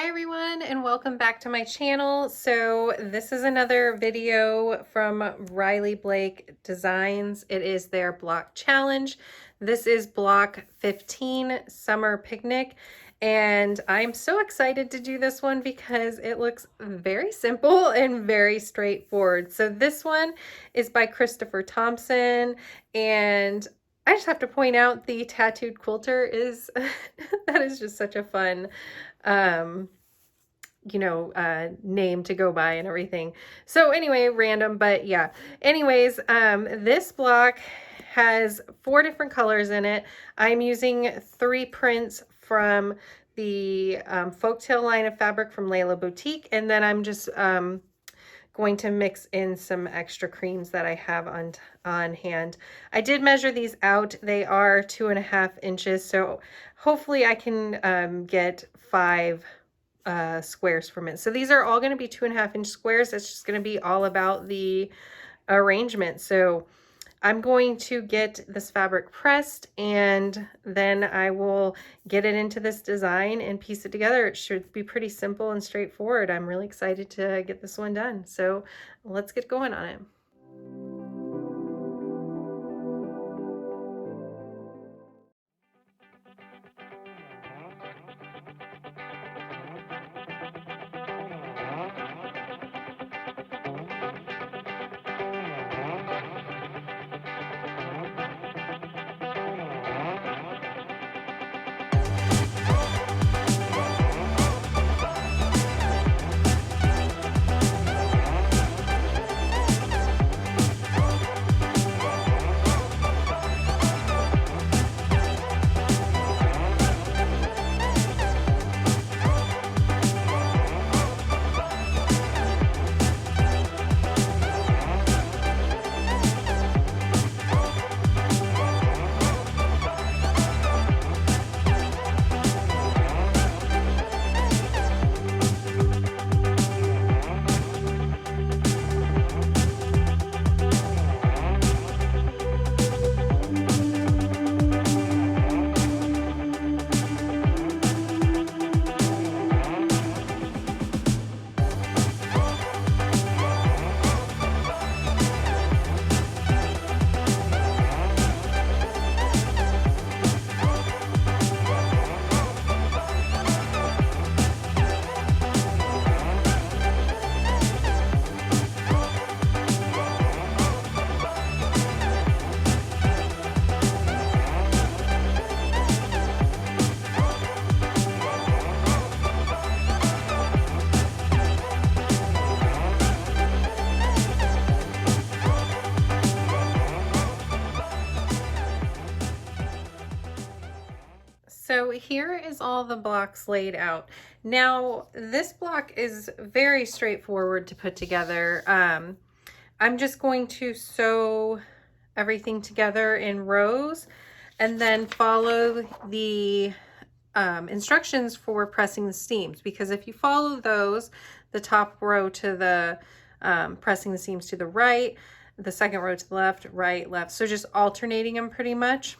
Hi everyone, and welcome back to my channel. So this is another video from Riley Blake Designs. It is their block challenge. This is block 15, Summer Picnic, and I'm so excited to do this one because it looks very simple and very straightforward. So this one is by Christopher Thompson, and I just have to point out the tattooed quilter is that is just such a fun name to go by and everything. So anyway, random, but yeah. Anyways, this block has 4 different colors in it. I'm using 3 prints from the Folktale line of fabric from Layla Boutique, and then I'm just going to mix in some extra creams that I have on hand. I did measure these out. They are 2.5 inches, so hopefully I can get 5 squares from it. So these are all going to be 2.5 inch squares. It's just going to be all about the arrangement. So I'm going to get this fabric pressed, and then I will get it into this design and piece it together. It should be pretty simple and straightforward. I'm really excited to get this one done. So let's get going on it. So here is all the blocks laid out. Now, this block is very straightforward to put together. I'm just going to sew everything together in rows and then follow the instructions for pressing the seams, because if you follow those, the top row to the pressing the seams to the right, the second row to the left, right, left, so just alternating them pretty much.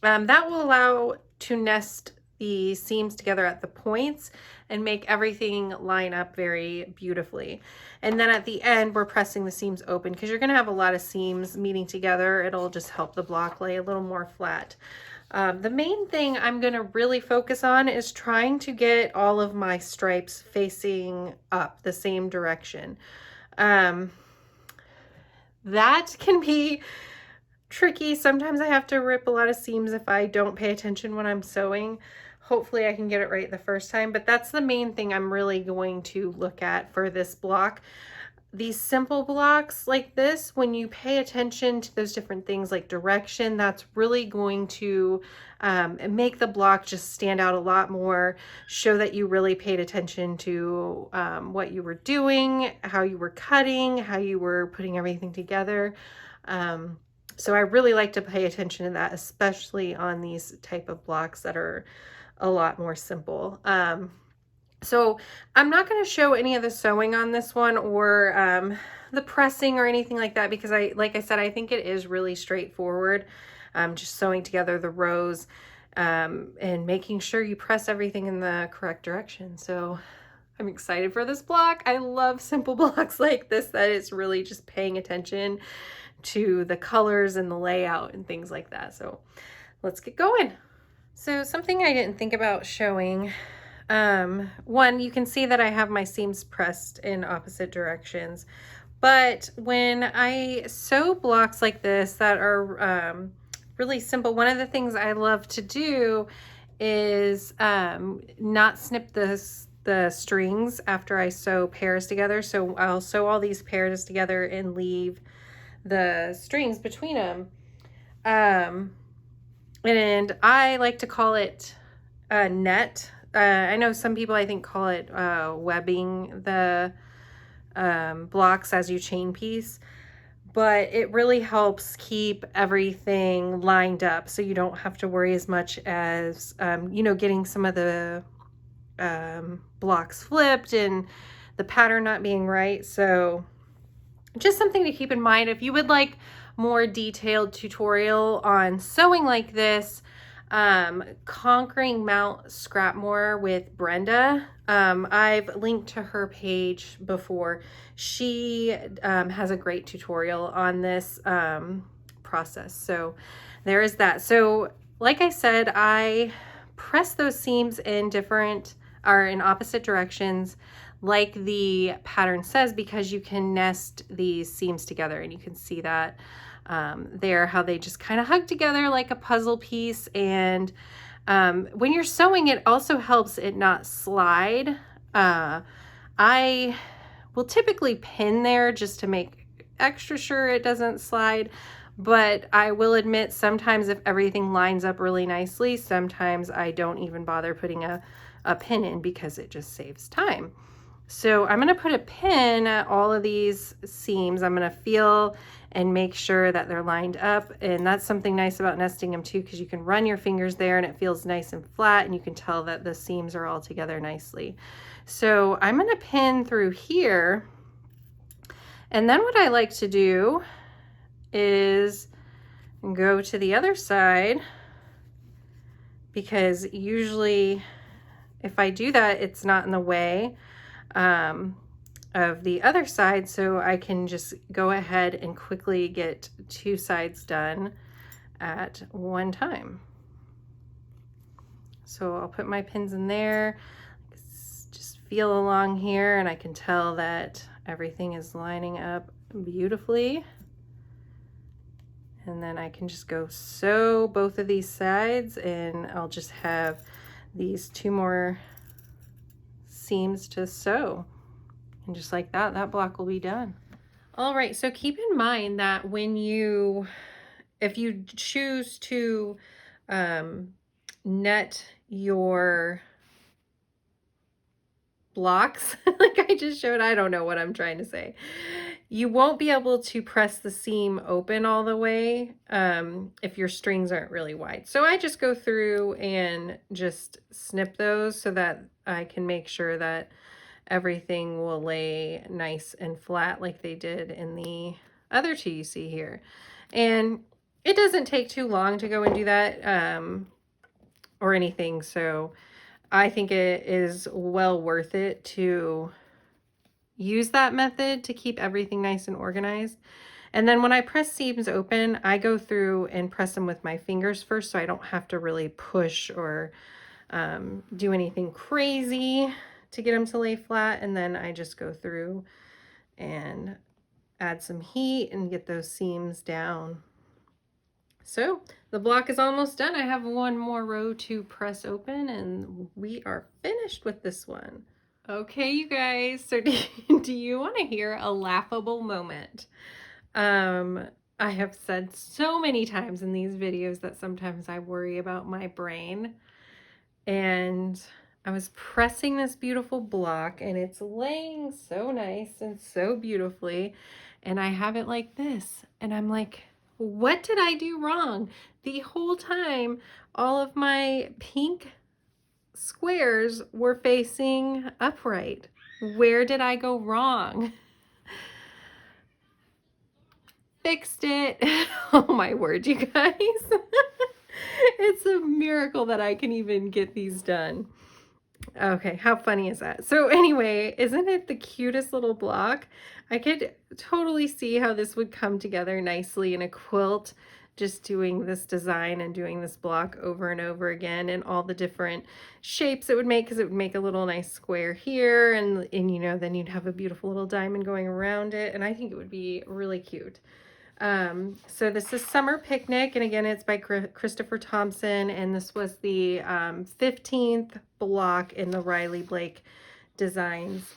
That will allow to nest the seams together at the points and make everything line up very beautifully. And then at the end, we're pressing the seams open because you're going to have a lot of seams meeting together. It'll just help the block lay a little more flat. The main thing I'm going to really focus on is trying to get all of my stripes facing up the same direction. That can be tricky. Sometimes I have to rip a lot of seams if I don't pay attention when I'm sewing. Hopefully I can get it right the first time, but that's the main thing I'm really going to look at for this block. These simple blocks like this, when you pay attention to those different things like direction, that's really going to make the block just stand out a lot more, show that you really paid attention to what you were doing, how you were cutting, how you were putting everything together. So I really like to pay attention to that, especially on these type of blocks that are a lot more simple. So I'm not going to show any of the sewing on this one or the pressing or anything like that, because like I said, I think it is really straightforward. Just sewing together the rows and making sure you press everything in the correct direction. So I'm excited for this block. I love simple blocks like this, that it's really just paying attention to the colors and the layout and things like that. So let's get going. So something I didn't think about showing, one, you can see that I have my seams pressed in opposite directions, but when I sew blocks like this that are really simple, one of the things I love to do is not snip the strings after I sew pairs together. So I'll sew all these pairs together and leave the strings between them. And I like to call it a net. I know some people, I think, call it webbing the blocks as you chain piece, but it really helps keep everything lined up so you don't have to worry as much as, you know, getting some of the blocks flipped and the pattern not being right. So just something to keep in mind. If you would like more detailed tutorial on sewing like this, Conquering Mount Scrapmore with Brenda, I've linked to her page before. She has a great tutorial on this process. So there is that. So like I said, I press those seams in in opposite directions like the pattern says, because you can nest these seams together, and you can see that there, how they just kind of hug together like a puzzle piece. And when you're sewing, it also helps it not slide. I will typically pin there just to make extra sure it doesn't slide, but I will admit sometimes if everything lines up really nicely, sometimes I don't even bother putting a pin in because it just saves time. So I'm going to put a pin at all of these seams. I'm going to feel and make sure that they're lined up. And that's something nice about nesting them too, because you can run your fingers there and it feels nice and flat, and you can tell that the seams are all together nicely. So I'm going to pin through here. And then what I like to do is go to the other side, because usually if I do that, it's not in the way of the other side, so I can just go ahead and quickly get two sides done at one time. So I'll put my pins in there, just feel along here, and I can tell that everything is lining up beautifully. And then I can just go sew both of these sides, and I'll just have these two more seams to sew. And just like that, that block will be done. All right, so keep in mind that if you choose to net your blocks, like I just showed, I don't know what I'm trying to say. You won't be able to press the seam open all the way if your strings aren't really wide. So I just go through and just snip those so that I can make sure that everything will lay nice and flat like they did in the other two you see here. And it doesn't take too long to go and do that or anything. So I think it is well worth it to use that method to keep everything nice and organized. And then when I press seams open, I go through and press them with my fingers first, so I don't have to really push or do anything crazy to get them to lay flat. And then I just go through and add some heat and get those seams down. So the block is almost done. I have one more row to press open and we are finished with this one. Okay, you guys, so do you want to hear a laughable moment? I have said so many times in these videos that sometimes I worry about my brain. And I was pressing this beautiful block and it's laying so nice and so beautifully, and I have it like this, and I'm like, what did I do wrong? The whole time all of my pink squares were facing upright. Where did I go wrong? Fixed it. Oh my word, you guys. It's a miracle that I can even get these done. Okay, how funny is that? So anyway, isn't it the cutest little block? I could totally see how this would come together nicely in a quilt, just doing this design and doing this block over and over again, and all the different shapes it would make, because it would make a little nice square here, and you know, then you'd have a beautiful little diamond going around it, and I think it would be really cute. So this is Summer Picnic, and again, it's by Christopher Thompson, and this was the 15th block in the Riley Blake Designs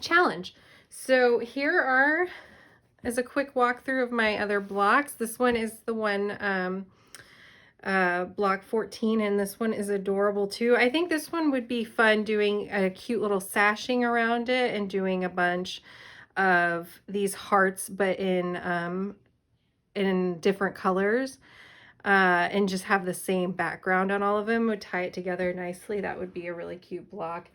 challenge. So here is a quick walkthrough of my other blocks. This one is the one block 14, and this one is adorable too. I think this one would be fun doing a cute little sashing around it and doing a bunch of these hearts, but in different colors, and just have the same background on all of them. Would tie it together nicely. That would be a really cute block.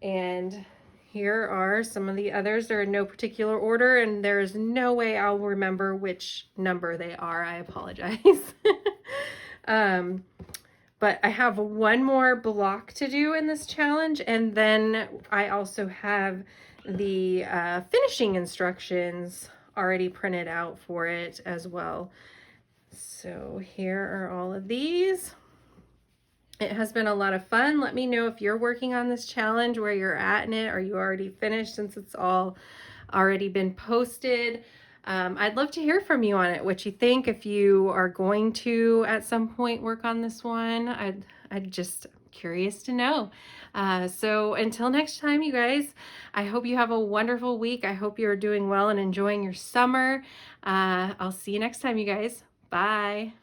And here are some of the others. They're in no particular order, and there's no way I'll remember which number they are. I apologize. But I have one more block to do in this challenge, and then I also have the finishing instructions already printed out for it as well. So here are all of these. It has been a lot of fun. Let me know if you're working on this challenge, where you're at in it. Are you already finished, since it's all already been posted? I'd love to hear from you on it, what you think, if you are going to at some point work on this one. I'd just curious to know. So until next time, you guys, I hope you have a wonderful week. I hope you're doing well and enjoying your summer. I'll see you next time, you guys. Bye.